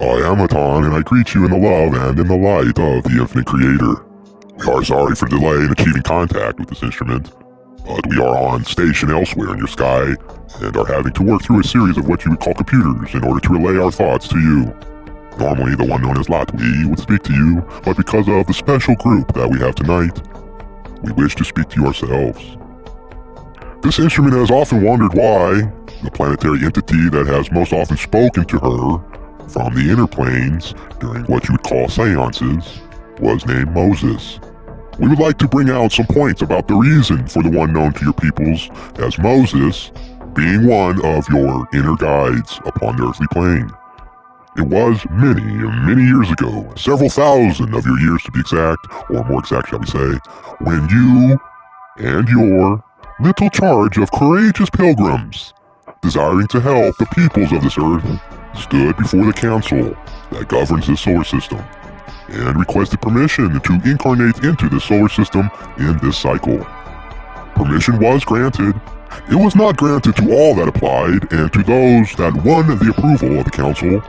I am Hatan, and I greet you in the love and in the light of the infinite creator. We are sorry for the delay in achieving contact with this instrument, but we are on station elsewhere in your sky, and are having to work through a series of what you would call computers in order to relay our thoughts to you. Normally, the one known as Latwi would speak to you, but because of the special group that we have tonight, we wish to speak to you ourselves. This instrument has often wondered why the planetary entity that has most often spoken to her from the inner planes during what you would call seances was named Moses. We would like to bring out some points about the reason for the one known to your peoples as Moses being one of your inner guides upon the earthly plane. It was many years ago, several thousand of your years to be exact, or more exact shall we say, when you and your little charge of courageous pilgrims, desiring to help the peoples of this earth, stood before the council that governs this solar system, and requested permission to incarnate into the solar system in this cycle. Permission was granted. It was not granted to all that applied, and to those that won the approval of the council,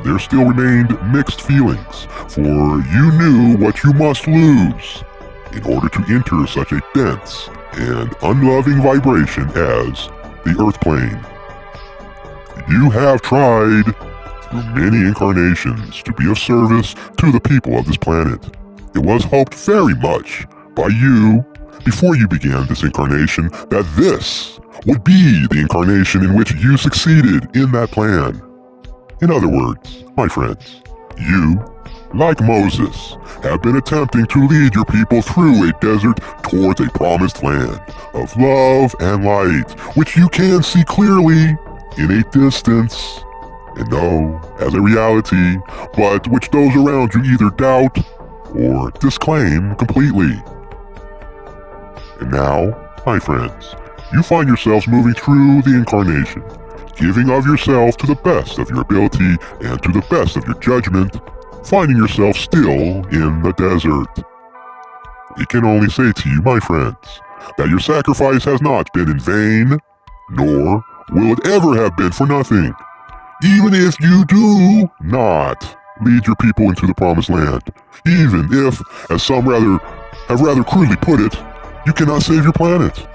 there still remained mixed feelings, for you knew what you must lose in order to enter such a dense and unloving vibration as the Earth plane. You have tried through many incarnations to be of service to the people of this planet. It was hoped very much by you before you began this incarnation that this would be the incarnation in which you succeeded in that plan. In other words, my friends, you, like Moses, have been attempting to lead your people through a desert towards a promised land of love and light, which you can see clearly in a distance and know as a reality, but which those around you either doubt or disclaim completely. And now, my friends, you find yourselves moving through the incarnation, giving of yourself to the best of your ability and to the best of your judgment, finding yourself still in the desert. We can only say to you, my friends, that your sacrifice has not been in vain, nor will it ever have been for nothing, even if you do not lead your people into the promised land, even if, as some have rather crudely put it, you cannot save your planet.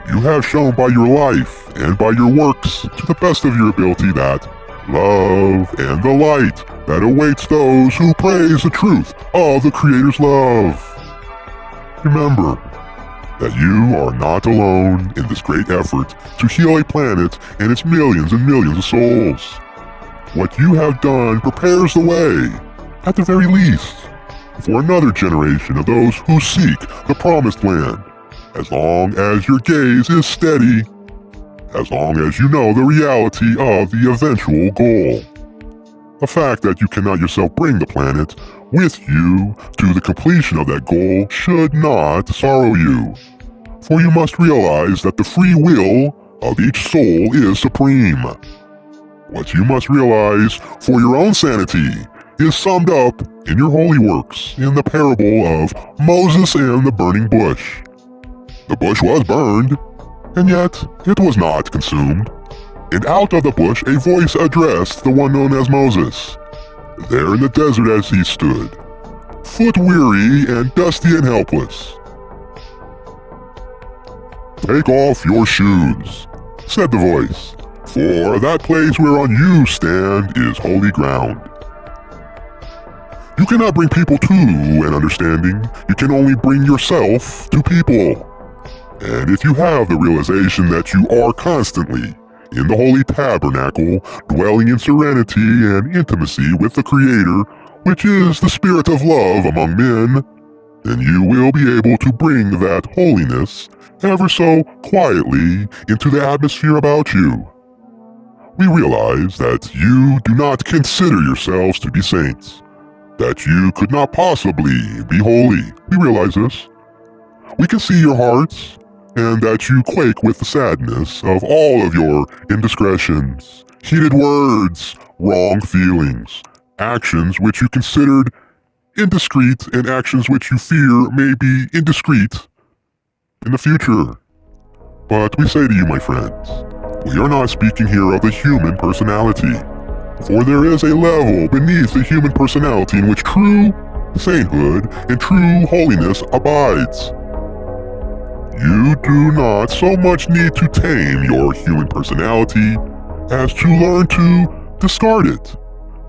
You have shown by your life and by your works to the best of your ability that love and the light that awaits those who praise the truth of the Creator's love. Remember that you are not alone in this great effort to heal a planet and its millions and millions of souls. What you have done prepares the way, at the very least, for another generation of those who seek the promised land. As long as your gaze is steady, as long as you know the reality of the eventual goal. The fact that you cannot yourself bring the planet with you to the completion of that goal should not sorrow you. For you must realize that the free will of each soul is supreme. What you must realize for your own sanity is summed up in your holy works in the parable of Moses and the burning bush. The bush was burned, and yet it was not consumed. And out of the bush a voice addressed the one known as Moses, there in the desert as he stood, foot-weary and dusty and helpless. "Take off your shoes," said the voice, "for that place whereon you stand is holy ground." You cannot bring people to an understanding. You can only bring yourself to people. And if you have the realization that you are constantly in the holy tabernacle, dwelling in serenity and intimacy with the Creator, which is the spirit of love among men, then you will be able to bring that holiness ever so quietly into the atmosphere about you. We realize that you do not consider yourselves to be saints, that you could not possibly be holy. We realize this. We can see your hearts, and that you quake with the sadness of all of your indiscretions, heated words, wrong feelings, actions which you considered indiscreet, and actions which you fear may be indiscreet in the future. But we say to you, my friends, we are not speaking here of the human personality. For there is a level beneath the human personality in which true sainthood and true holiness abides. You do not so much need to tame your human personality as to learn to discard it,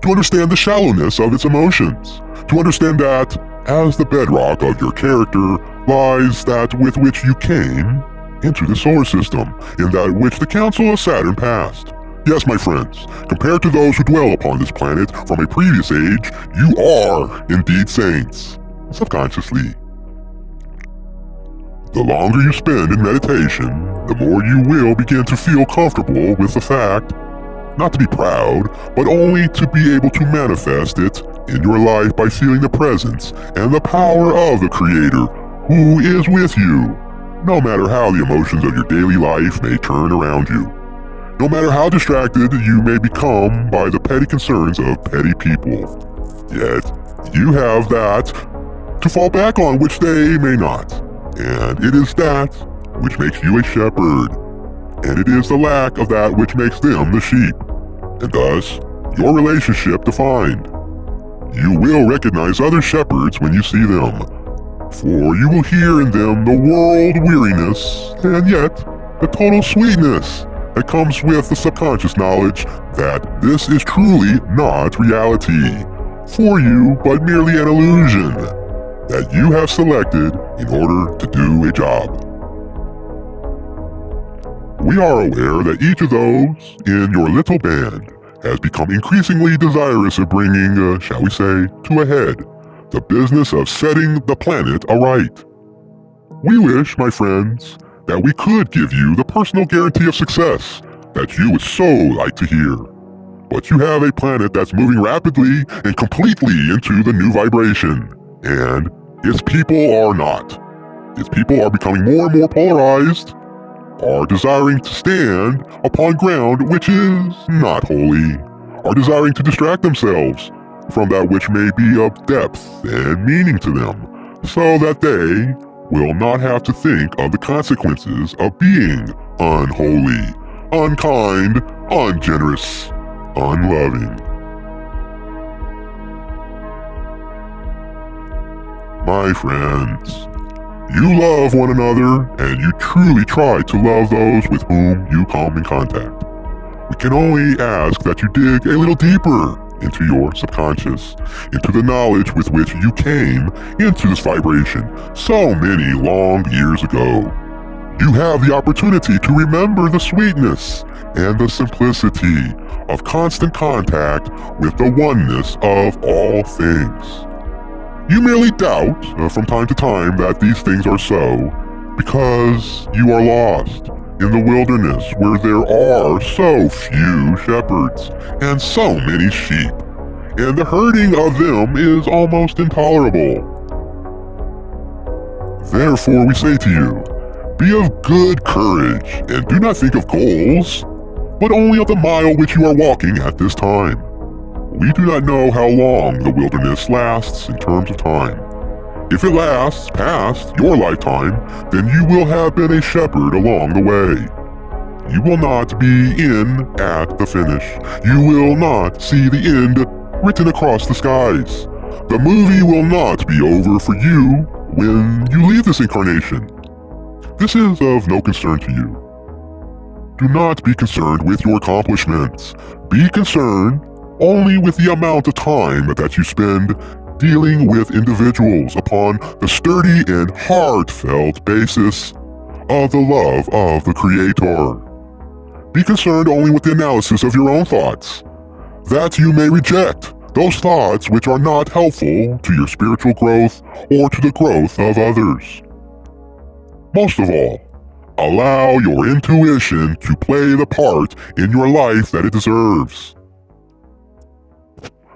to understand the shallowness of its emotions, to understand that, as the bedrock of your character, lies that with which you came into the solar system, in that which the Council of Saturn passed. Yes, my friends, compared to those who dwell upon this planet from a previous age, you are indeed saints, subconsciously. The longer you spend in meditation, the more you will begin to feel comfortable with the fact, not to be proud, but only to be able to manifest it in your life by feeling the presence and the power of the Creator who is with you, no matter how the emotions of your daily life may turn around you. No matter how distracted you may become by the petty concerns of petty people, yet you have that to fall back on which they may not. And it is that which makes you a shepherd, and it is the lack of that which makes them the sheep, and thus your relationship defined. You will recognize other shepherds when you see them, for you will hear in them the world weariness, and yet the total sweetness that comes with the subconscious knowledge that this is truly not reality for you, but merely an illusion that you have selected in order to do a job. We are aware that each of those in your little band has become increasingly desirous of bringing, shall we say, to a head, the business of setting the planet aright. We wish, my friends, that we could give you the personal guarantee of success that you would so like to hear. But you have a planet that's moving rapidly and completely into the new vibration, and its people are not. Its people are becoming more and more polarized, are desiring to stand upon ground which is not holy, are desiring to distract themselves from that which may be of depth and meaning to them, so that they will not have to think of the consequences of being unholy, unkind, ungenerous, unloving. My friends, you love one another, and you truly try to love those with whom you come in contact. We can only ask that you dig a little deeper into your subconscious, into the knowledge with which you came into this vibration so many long years ago. You have the opportunity to remember the sweetness and the simplicity of constant contact with the oneness of all things. You merely doubt from time to time that these things are so because you are lost in the wilderness where there are so few shepherds and so many sheep, and the herding of them is almost intolerable. Therefore we say to you, be of good courage and do not think of goals, but only of the mile which you are walking at this time. We do not know how long the wilderness lasts in terms of time. If it lasts past your lifetime, then you will have been a shepherd along the way. You will not be in at the finish. You will not see the end written across the skies. The movie will not be over for you when you leave this incarnation. This is of no concern to you. Do not be concerned with your accomplishments. Be concerned only with the amount of time that you spend dealing with individuals upon the sturdy and heartfelt basis of the love of the Creator. Be concerned only with the analysis of your own thoughts, that you may reject those thoughts which are not helpful to your spiritual growth or to the growth of others. Most of all, allow your intuition to play the part in your life that it deserves.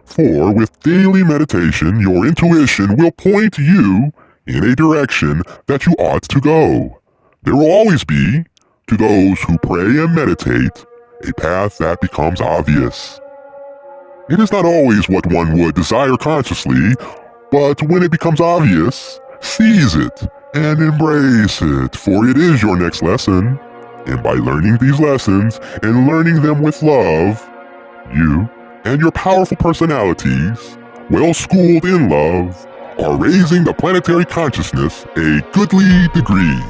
For with daily meditation, your intuition will point you in a direction that you ought to go. There will always be, to those who pray and meditate, a path that becomes obvious. It is not always what one would desire consciously, but when it becomes obvious, seize it and embrace it, for it is your next lesson. And by learning these lessons and learning them with love, you and your powerful personalities, well-schooled in love, are raising the planetary consciousness a goodly degree.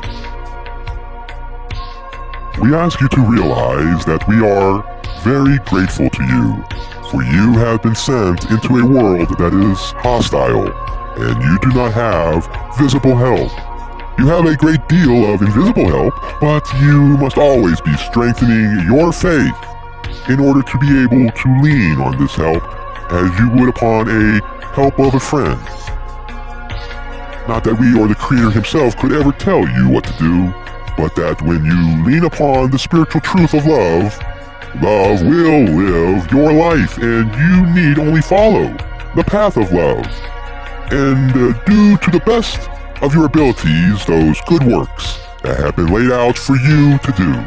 We ask you to realize that we are very grateful to you, for you have been sent into a world that is hostile, and you do not have visible help. You have a great deal of invisible help, but you must always be strengthening your faith in order to be able to lean on this help as you would upon a help of a friend. Not that we or the Creator himself could ever tell you what to do, but that when you lean upon the spiritual truth of love, love will live your life, and you need only follow the path of love and do to the best of your abilities those good works that have been laid out for you to do.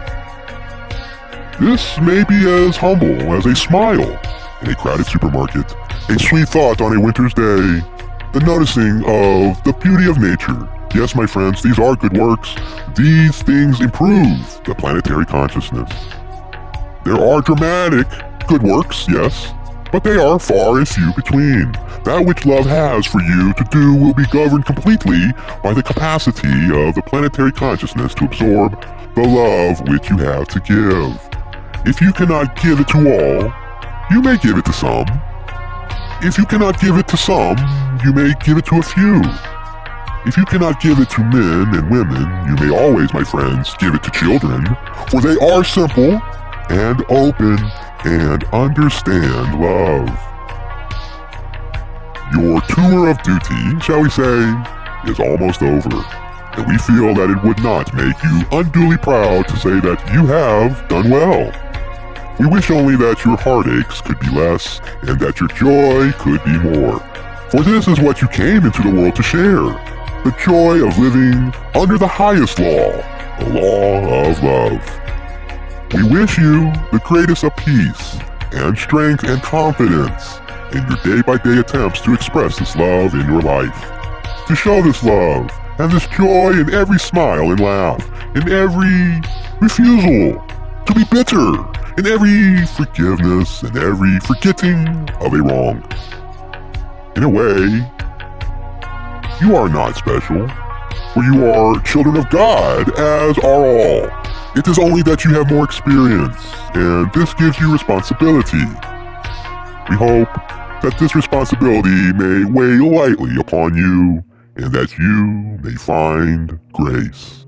This may be as humble as a smile in a crowded supermarket, a sweet thought on a winter's day, the noticing of the beauty of nature. Yes, my friends, these are good works. These things improve the planetary consciousness. There are dramatic good works, yes, but they are far and few between. That which love has for you to do will be governed completely by the capacity of the planetary consciousness to absorb the love which you have to give. If you cannot give it to all, you may give it to some. If you cannot give it to some, you may give it to a few. If you cannot give it to men and women, you may always, my friends, give it to children, for they are simple and open and understand love. Your tour of duty, shall we say, is almost over, and we feel that it would not make you unduly proud to say that you have done well. We wish only that your heartaches could be less and that your joy could be more. For this is what you came into the world to share, the joy of living under the highest law, the law of love. We wish you the greatest of peace and strength and confidence in your day-by-day attempts to express this love in your life, to show this love and this joy in every smile and laugh, in every refusal to be bitter, in every forgiveness and every forgetting of a wrong. In a way, you are not special, for you are children of God, as are all. It is only that you have more experience, and this gives you responsibility. We hope that this responsibility may weigh lightly upon you, and that you may find grace.